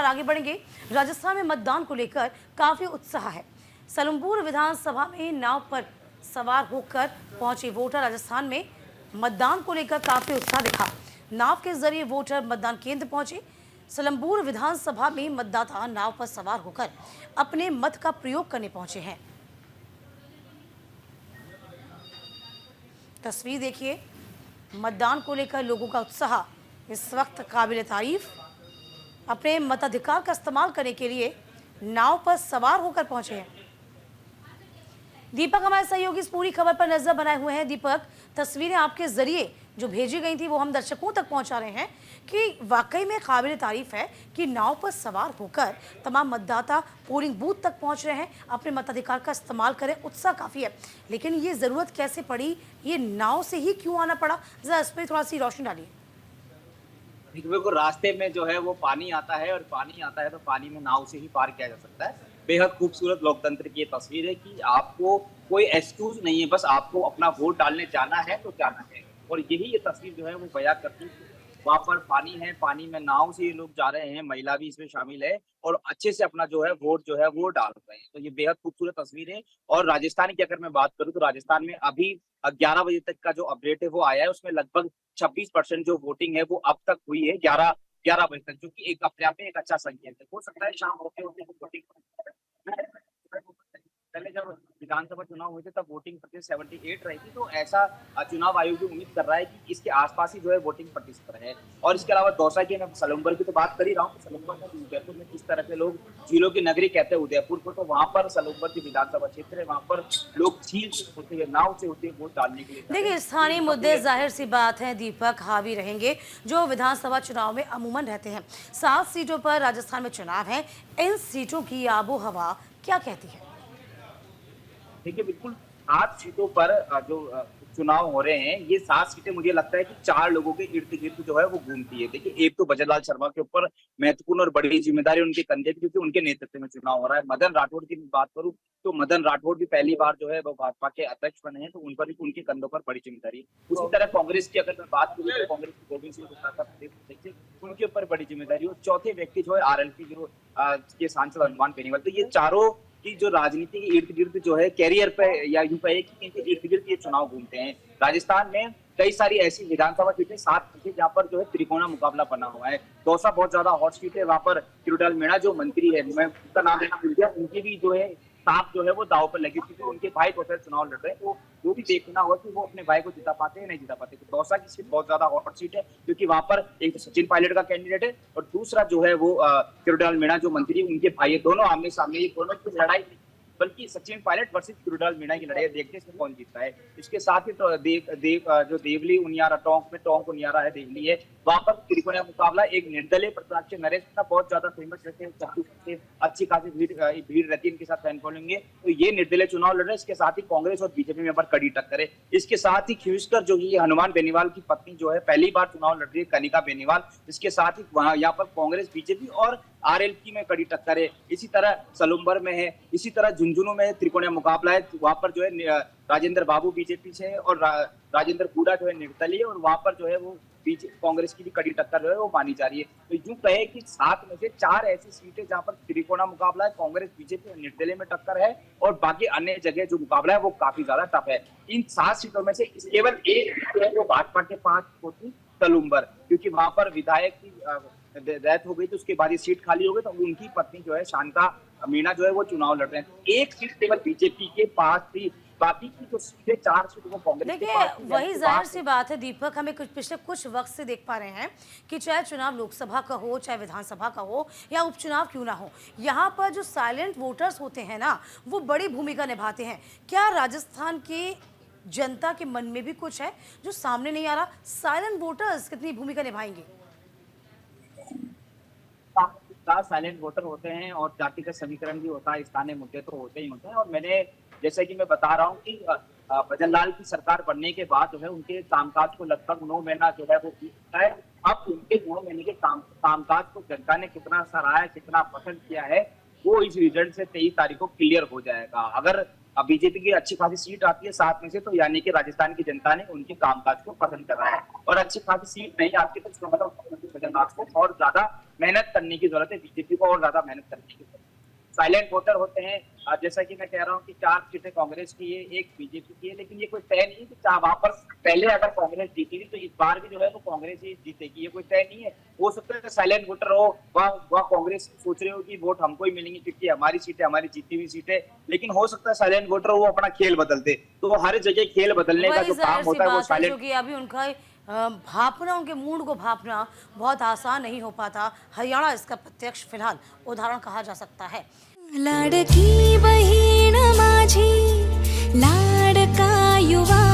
आगे बढ़ेंगे। राजस्थान में मतदान को लेकर काफी उत्साह है। सलुमपुर विधानसभा में नाव पर सवार होकर पहुंचे वोटर राजस्थान में मतदान को लेकर काफी उत्साह दिखा। नाव के जरिए वोटर मतदान केंद्र पहुंचे। सलुमपुर विधानसभा में मतदाता नाव पर सवार होकर अपने मत का प्रयोग करने पहुंचे हैं। तस्वीर देखिए, मतदान को लेकर लोगों का उत्साह इस वक्त काबिल तारीफ। अपने मताधिकार का इस्तेमाल करने के लिए नाव पर सवार होकर पहुंचे हैं। दीपक हमारे सहयोगी इस पूरी खबर पर नजर बनाए हुए हैं। दीपक, तस्वीरें आपके जरिए जो भेजी गई थी वो हम दर्शकों तक पहुंचा रहे हैं कि वाकई में काबिल तारीफ है कि नाव पर सवार होकर तमाम मतदाता पोलिंग बूथ तक पहुंच रहे हैं, अपने मताधिकार का इस्तेमाल करें। उत्साह काफी है, लेकिन ये जरूरत कैसे पड़ी, ये नाव से ही क्यों आना पड़ा, जरा इस पर थोड़ा सी रोशनी डालिए। देखो, रास्ते में जो है वो पानी आता है और पानी आता है तो पानी में नाव से ही पार किया जा सकता है। बेहद खूबसूरत लोकतंत्र की ये तस्वीर है कि आपको कोई एक्सक्यूज नहीं है, बस आपको अपना वोट डालने जाना है तो जाना है। और यही ये तस्वीर जो है वो बयां करती है। वहां पर पानी है, पानी में नाव से ये लोग जा रहे हैं, महिला भी इसमें शामिल है और अच्छे से अपना जो है वो डाल रहे हैं। तो ये बेहद खूबसूरत तस्वीर है। और राजस्थान की अगर मैं बात करूं तो राजस्थान में अभी 11 बजे तक का जो अपडेट है वो आया है, उसमें लगभग 26% जो वोटिंग है वो अब तक हुई है 11 बजे तक, जो कि एक अपने आप में एक अच्छा संकेत है। हो सकता है शाम होते होते वोटिंग पहले जब विधानसभा चुनाव हुए थे तब वोटिंग प्रतिशत 78 रही थी, तो ऐसा चुनाव आयोग भी उम्मीद कर रहा है कि इसके आसपास ही जो है वोटिंग प्रतिशत है। और इसके अलावा दौसा की, मैं सलुम्बर की तो बात कर ही रहा हूँ, सलुम्बर में उदयपुर में किस तरह से लोग झीलों की नगरी कहते हैं उदयपुर को, तो वहां पर सलुम्बर की विधानसभा क्षेत्र है, वहां पर लोग झील से होते हुए, नाव से होते हुए वोट डालने के लिए। देखिए, स्थानीय मुद्दे जाहिर सी बात है दीपक हावी रहेंगे जो विधानसभा चुनाव में अमूमन रहते हैं। 7 सीटों पर राजस्थान में चुनाव है, इन सीटों की आबो हवा क्या कहती है? देखिए, बिल्कुल 7 सीटों पर जो चुनाव हो रहे हैं, ये 7 सीटें मुझे लगता है कि 4 लोगों के इर्द-गिर्द जो है वो घूमती है। देखिए, एक तो भजनलाल शर्मा के ऊपर महत्वपूर्ण और बड़ी जिम्मेदारी उनके कंधे पे, क्योंकि उनके नेतृत्व में चुनाव हो रहा है। मदन राठौड़ की बात करूँ तो मदन राठौड़ भी पहली बार जो है वो भाजपा के अध्यक्ष बने हैं, तो उन पर भी उनके कंधों पर बड़ी जिम्मेदारी है। उसी तरह कांग्रेस की अगर मैं बात करूँ तो कांग्रेस के गोविंद सिंह देखिए, उनके ऊपर बड़ी जिम्मेदारी है। और चौथे व्यक्ति जो है आरएलपी जो के सांसद हनुमान बेनीवाल। तो ये चारों की जो राजनीति के इर्द गिर्द जो है कैरियर पे, या यूं कहे कि इनके इर्द गिर्द ये चुनाव घूमते हैं। राजस्थान में कई सारी ऐसी विधानसभा सीटें 7 सीटें जहाँ पर जो है त्रिकोणा मुकाबला बना हुआ है। दौसा बहुत ज्यादा हॉट सीट है, वहां पर किरोड़लाल मीणा जो मंत्री है, मैं उनका नाम लेना भूल गया, उनकी भी जो है सांप जो है वो दाव पर लगी, क्योंकि उनके भाई दौसा चुनाव लड़ रहे हैं, तो वो भी देखना होगा कि वो अपने भाई को जिता पाते हैं नहीं जिता पाते। तो दौसा की सीट बहुत ज्यादा हॉट सीट है, क्योंकि वहां पर एक तो सचिन पायलट का कैंडिडेट है और दूसरा जो है वो किरोड़लाल मीणा जो मंत्री, उनके भाई है। दोनों आमने सामने, ये दोनों की लड़ाई, बल्कि सचिन पायलट वर्सेस किरोड़लाल मीणा की लड़ाई, देखते हैं कौन जीतता है। इसके साथ ही तो जो देवली उनियारा, टोंक उनियारा है, देवली है, वहां पर त्रिकोणीय मुकाबला। एक निर्दलीय प्रत्याशी नरेश का बहुत ज्यादा फेमस रहते हैं, अच्छी खासी भीड़ रहती है इनके साथ, फैन फॉलोइंग है, तो ये निर्दलीय चुनाव लड़ रहे हैं। इसके साथ ही कांग्रेस और बीजेपी में यहाँ पर कड़ी टक्कर है। इसके साथ ही ख्यूस्कर जो ये हनुमान बेनीवाल की पत्नी जो है पहली बार चुनाव लड़ रही है, कनिका बेनीवाल। इसके साथ ही वहां यहाँ पर कांग्रेस बीजेपी और आरएलपी में कड़ी टक्कर है। इसी तरह सलुम्बर में है, इसी तरह झुंझुनू में त्रिकोणीय मुकाबला है, वहां पर जो है राजेंद्र बाबू बीजेपी से है और राजेंद्र कूड़ा जो है निर्दलीय, और वहां पर जो है वो कांग्रेस की भी कड़ी टक्कर जो है वो मानी जा रही है। तो यूं कहे कि 7 में से 4 ऐसी सीटें जहां पर त्रिकोणा मुकाबला है, कांग्रेस बीजेपी और निर्दलीय में टक्कर है, और बाकी अन्य जगह जो मुकाबला है वो काफी ज्यादा टफ है। इन 7 सीटों में से केवल एक सीट है जो भाजपा के पास होती, सलुम्बर, क्योंकि वहां पर विधायक की डेथ हो गई, तो उसके बाद ये सीट खाली हो गई, तो उनकी पत्नी जो है शांता मीणा जो है वो चुनाव लड़ रहे हैं। एक सीट केवल बीजेपी के पास थी, बाकी की जो सीटें 4 सीटें वो कांग्रेस के पास थी। देखिए, वही जाहिर सी बात है दीपक, हमें पिछले कुछ वक्त से देख पा रहे हैं कि चाहे चुनाव लोकसभा का हो, चाहे विधानसभा का हो या उपचुनाव क्यों ना हो, यहाँ पर जो साइलेंट वोटर्स होते हैं ना, वो बड़ी भूमिका निभाते हैं। क्या राजस्थान की जनता के मन में भी कुछ है जो सामने नहीं आ रहा? साइलेंट वोटर्स कितनी भूमिका निभाएंगे? साइलेंट वोटर होते हैं और जातिगत समीकरण भी होता है, स्थानीय मुद्दे तो होते ही होते हैं। और मैंने, जैसे कि मैं बता रहा हूँ कि भजनलाल की सरकार बनने के बाद जो है उनके कामकाज को लगभग 9 महीना जो है वो बीत चुका है। अब उनके 9 महीने के कामकाज को जनता ने कितना सराहा, कितना पसंद किया है, वो इस रिजल्ट से 23 तारीख को क्लियर हो जाएगा। अगर बीजेपी की अच्छी खासी सीट आती है 7 में से, तो यानी कि राजस्थान की जनता ने उनके कामकाज को पसंद करा है। और अच्छी खासी सीट नहीं आती तो इसका मतलब मुख्यमंत्री कमलनाथ को और ज्यादा मेहनत करने की जरूरत है, बीजेपी को और ज्यादा मेहनत करने की जरूरत है। साइलेंट वोटर होते हैं, जैसा कि मैं कह रहा हूँ कि 4 सीटें कांग्रेस की है, 1 बीजेपी की है, लेकिन ये कोई तय नहीं है कि वहां पर पहले अगर कांग्रेस जीती थी तो इस बार भी जो है वो कांग्रेस ही जीतेगी, ये कोई तय नहीं है। हो सकता है साइलेंट वोटर हो, वह कांग्रेस सोच रहे हो कि वोट हमको ही मिलेंगे क्योंकि हमारी सीटें, हमारी जीती हुई सीटें, लेकिन हो सकता है साइलेंट वोटर वो अपना खेल बदल दे। तो हर जगह खेल बदलने का वही जो काम ज़ाहिर-सी होता है वो बात है, जो साइलेंट कि अभी उनका भाँपना, उनके मूड को भाँपना बहुत आसान नहीं हो पाता। हरियाणा इसका प्रत्यक्ष फिलहाल उदाहरण कहा जा सकता है। लाडकी बहीण माझी लाडका युवा